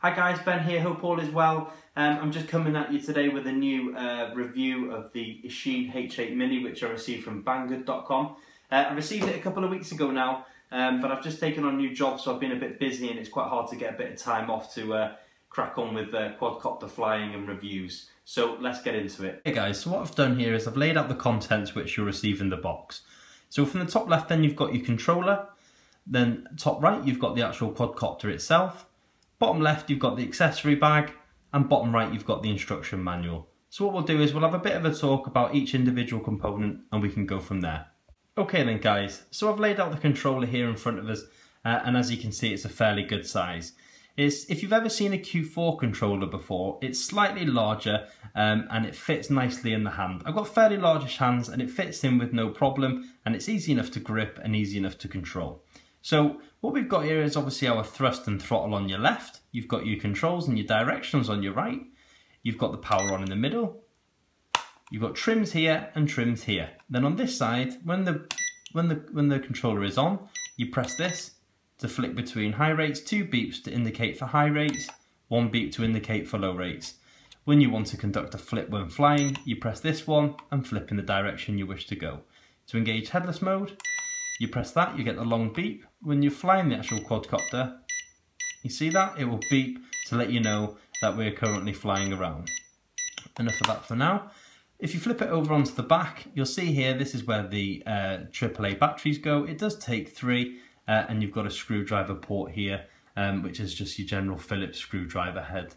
Hi guys, Ben here, hope all is well. I'm just coming at you today with a new review of the Eachine H8 Mini, which I received from Banggood.com. I received it a couple of weeks ago now, but I've just taken on a new job, so I've been a bit busy and it's quite hard to get a bit of time off to crack on with quadcopter flying and reviews. So let's get into it. Hey guys, so what I've done here is I've laid out the contents which you'll receive in the box. So from the top left then you've got your controller, then top right you've got the actual quadcopter itself. Bottom left you've got the accessory bag, and bottom right you've got the instruction manual. So what we'll do is we'll have a bit of a talk about each individual component and we can go from there. Okay then guys, so I've laid out the controller here in front of us and as you can see it's a fairly good size. If you've ever seen a Q4 controller before, it's slightly larger and it fits nicely in the hand. I've got fairly largish hands and it fits in with no problem, and it's easy enough to grip and easy enough to control. So what we've got here is obviously our thrust and throttle on your left. You've got your controls and your directions on your right. You've got the power on in the middle. You've got trims here and trims here. Then on this side, when the controller is on, you press this to flick between high rates, 2 beeps to indicate for high rates, 1 beep to indicate for low rates. When you want to conduct a flip when flying, you press this one and flip in the direction you wish to go. To engage headless mode, you press that, you get the long beep. When you're flying the actual quadcopter, you see that? It will beep to let you know that we're currently flying around. Enough of that for now. If you flip it over onto the back, you'll see here, this is where the AAA batteries go. It does take 3, and you've got a screwdriver port here, which is just your general Phillips screwdriver head.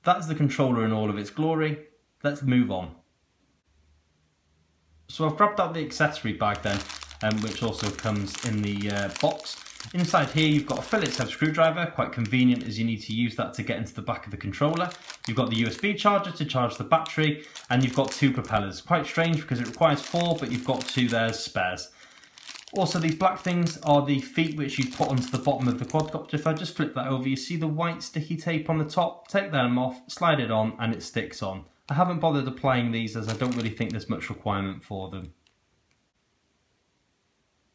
That's the controller in all of its glory. Let's move on. So I've grabbed out the accessory bag then, which also comes in the box. Inside here you've got a Phillips head screwdriver, quite convenient as you need to use that to get into the back of the controller. You've got the USB charger to charge the battery, and you've got 2 propellers. Quite strange because it requires 4, but you've got 2 there as spares. Also these black things are the feet which you put onto the bottom of the quadcopter. If I just flip that over, you see the white sticky tape on the top. Take them off, slide it on, and it sticks on. I haven't bothered applying these as I don't really think there's much requirement for them.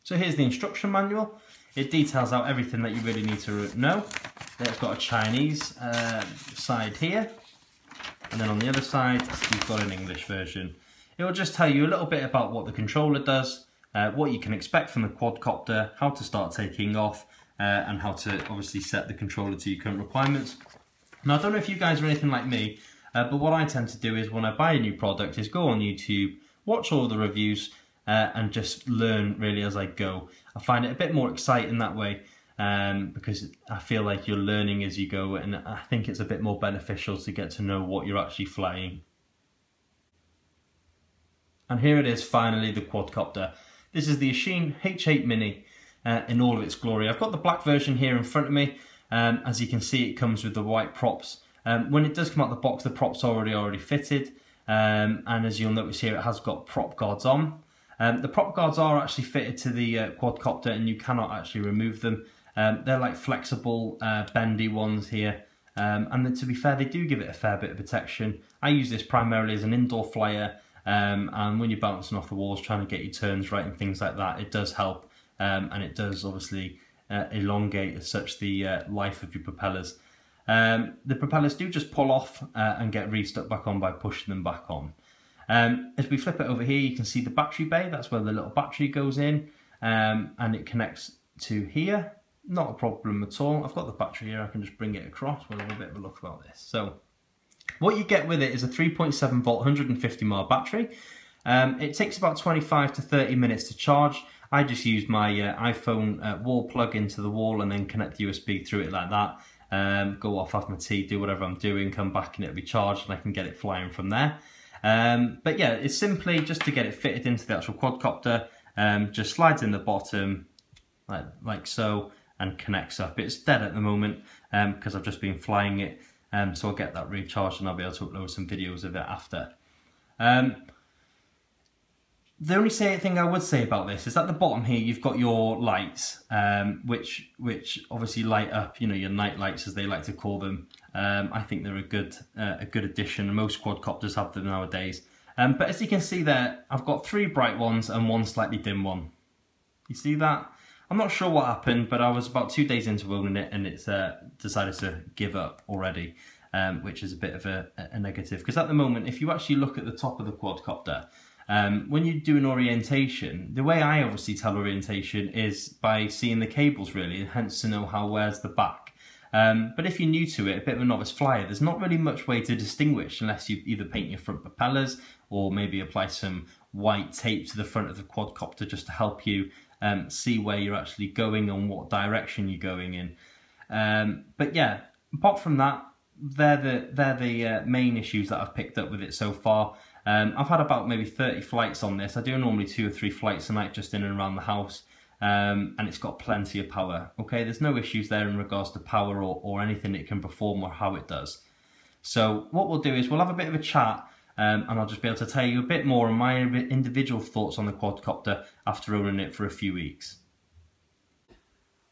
So here's the instruction manual. It details out everything that you really need to know. It's got a Chinese side here, and then on the other side you've got an English version. It will just tell you a little bit about what the controller does, what you can expect from the quadcopter, how to start taking off, and how to obviously set the controller to your current requirements. Now I don't know if you guys are anything like me, but what I tend to do is when I buy a new product is go on YouTube, watch all the reviews, and just learn really as I go. I find it a bit more exciting that way because I feel like you're learning as you go, and I think it's a bit more beneficial to get to know what you're actually flying. And here it is finally, the quadcopter. This is the Eachine H8 Mini in all of its glory. I've got the black version here in front of me. As you can see, it comes with the white props. When it does come out the box, the props are already fitted, and as you'll notice here, it has got prop guards on. The prop guards are actually fitted to the quadcopter and you cannot actually remove them. They're like flexible, bendy ones here, and then, to be fair, they do give it a fair bit of protection. I use this primarily as an indoor flyer, and when you're bouncing off the walls trying to get your turns right and things like that, it does help, and it does obviously elongate as such the life of your propellers. The propellers do just pull off and get re-stuck back on by pushing them back on. As we flip it over here, you can see the battery bay. That's where the little battery goes in, and it connects to here. Not a problem at all. I've got the battery here. I can just bring it across. We'll have a bit of a look about this. So what you get with it is a 3.7 volt 150 mAh battery. It takes about 25 to 30 minutes to charge. I just use my iPhone wall plug into the wall and then connect the USB through it like that. Go off, have my tea, do whatever I'm doing, come back and it'll be charged and I can get it flying from there. But yeah, it's simply just to get it fitted into the actual quadcopter, just slides in the bottom like so and connects up. It's dead at the moment because I've just been flying it, so I'll get that recharged and I'll be able to upload some videos of it after. The only thing I would say about this is at the bottom here you've got your lights, which obviously light up, you know, your night lights as they like to call them. I think they're a good addition, and most quadcopters have them nowadays. But as you can see there, I've got 3 bright ones and 1 slightly dim one. You see that? I'm not sure what happened, but I was about 2 days into owning it and it's decided to give up already, which is a bit of a negative. Because at the moment, if you actually look at the top of the quadcopter, when you do an orientation, the way I obviously tell orientation is by seeing the cables really, and hence to know where's the back. But if you're new to it, a bit of a novice flyer, there's not really much way to distinguish unless you either paint your front propellers or maybe apply some white tape to the front of the quadcopter just to help you see where you're actually going and what direction you're going in. But yeah, apart from that, they're the main issues that I've picked up with it so far. I've had about maybe 30 flights on this. I do normally 2 or 3 flights a night just in and around the house. And it's got plenty of power. Okay, there's no issues there in regards to power or anything it can perform or how it does. So what we'll do is we'll have a bit of a chat and I'll just be able to tell you a bit more on my individual thoughts on the quadcopter after owning it for a few weeks.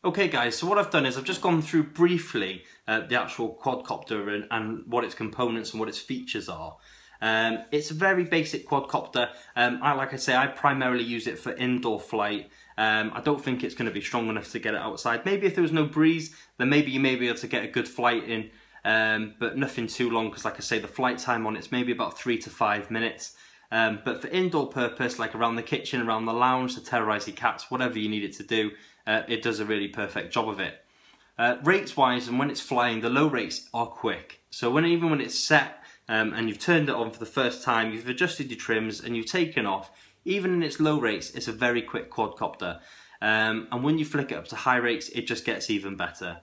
Okay guys, so what I've done is I've just gone through briefly the actual quadcopter and what its components and what its features are. It's a very basic quadcopter. Like I say, I primarily use it for indoor flight. I don't think it's going to be strong enough to get it outside. Maybe if there was no breeze, then maybe you may be able to get a good flight in, but nothing too long because like I say, the flight time on it's maybe about 3 to 5 minutes. But for indoor purpose, like around the kitchen, around the lounge, to terrorise your cats, whatever you need it to do, it does a really perfect job of it. Rates wise, and when it's flying, the low rates are quick. So even when it's set, and you've turned it on for the first time, you've adjusted your trims and you've taken off, even in its low rates, it's a very quick quadcopter. And when you flick it up to high rates, it just gets even better.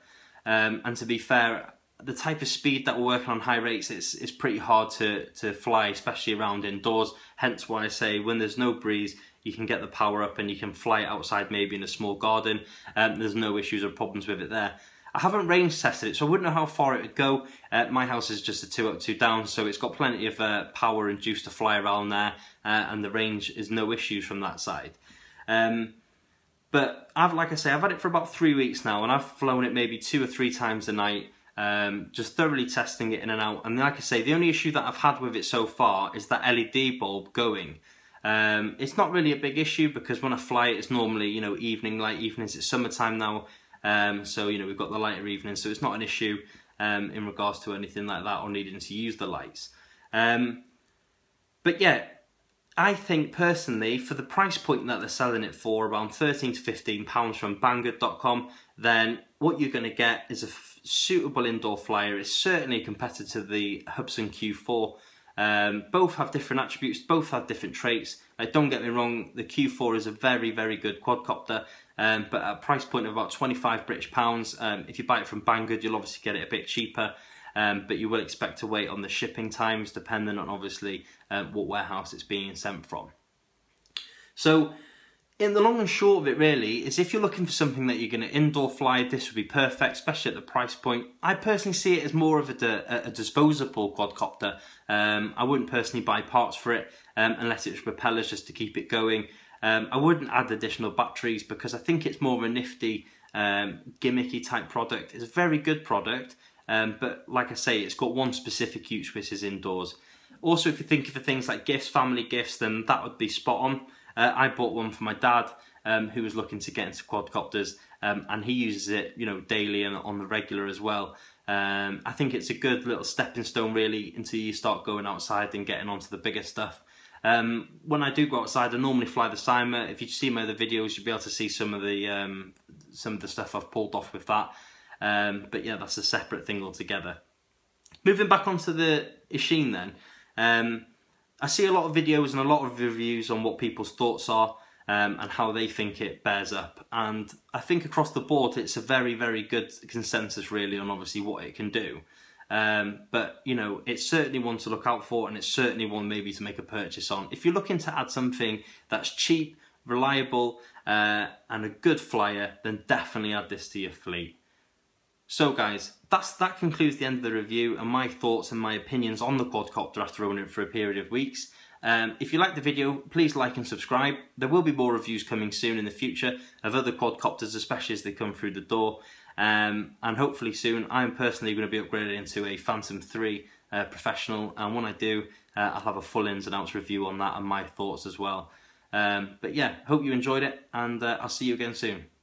And to be fair, the type of speed that we're working on high rates, it's pretty hard to fly, especially around indoors. Hence why I say when there's no breeze, you can get the power up and you can fly it outside maybe in a small garden. There's no issues or problems with it there. I haven't range tested it, so I wouldn't know how far it would go. My house is just a 2 up, 2 down, so it's got plenty of power and juice to fly around there, and the range is no issues from that side. But like I say, I've had it for about 3 weeks now, and I've flown it maybe 2 or 3 times a night, just thoroughly testing it in and out. And like I say, the only issue that I've had with it so far is that LED bulb going. It's not really a big issue because when I fly it, it's normally, you know, late evenings. It's summertime now. So, you know, we've got the lighter evening, so it's not an issue in regards to anything like that or needing to use the lights. But yeah, I think personally, for the price point that they're selling it for, around £13 to £15 from Banggood.com, then what you're going to get is a suitable indoor flyer. It's certainly a competitor to the Hubsan Q4. Both have different attributes, both have different traits. Don't get me wrong, the Q4 is a very, very good quadcopter, but at a price point of about £25 British. If you buy it from Banggood, you'll obviously get it a bit cheaper, but you will expect to wait on the shipping times, depending on obviously what warehouse it's being sent from. So, in the long and short of it really, is if you're looking for something that you're going to indoor fly, this would be perfect, especially at the price point. I personally see it as more of a disposable quadcopter. I wouldn't personally buy parts for it unless it's propellers just to keep it going. I wouldn't add additional batteries because I think it's more of a nifty, gimmicky type product. It's a very good product, but like I say, it's got one specific use, which is indoors. Also, if you're thinking for things like gifts, family gifts, then that would be spot on. I bought one for my dad, who was looking to get into quadcopters, and he uses it, you know, daily and on the regular as well. I think it's a good little stepping stone really until you start going outside and getting onto the bigger stuff. When I do go outside, I normally fly the Cyma. If you see my other videos, you'll be able to see some of the stuff I've pulled off with that. But yeah, that's a separate thing altogether. Moving back onto the Eachine then. I see a lot of videos and a lot of reviews on what people's thoughts are and how they think it bears up. And I think across the board, it's a very, very good consensus really on obviously what it can do. But, you know, it's certainly one to look out for and it's certainly one maybe to make a purchase on. If you're looking to add something that's cheap, reliable and a good flyer, then definitely add this to your fleet. So guys, that concludes the end of the review and my thoughts and my opinions on the quadcopter after owning it for a period of weeks. If you liked the video, please like and subscribe. There will be more reviews coming soon in the future of other quadcopters, especially as they come through the door. And hopefully soon, I'm personally going to be upgraded into a Phantom 3 Professional. And when I do, I'll have a full ins and outs review on that and my thoughts as well. But yeah, hope you enjoyed it and I'll see you again soon.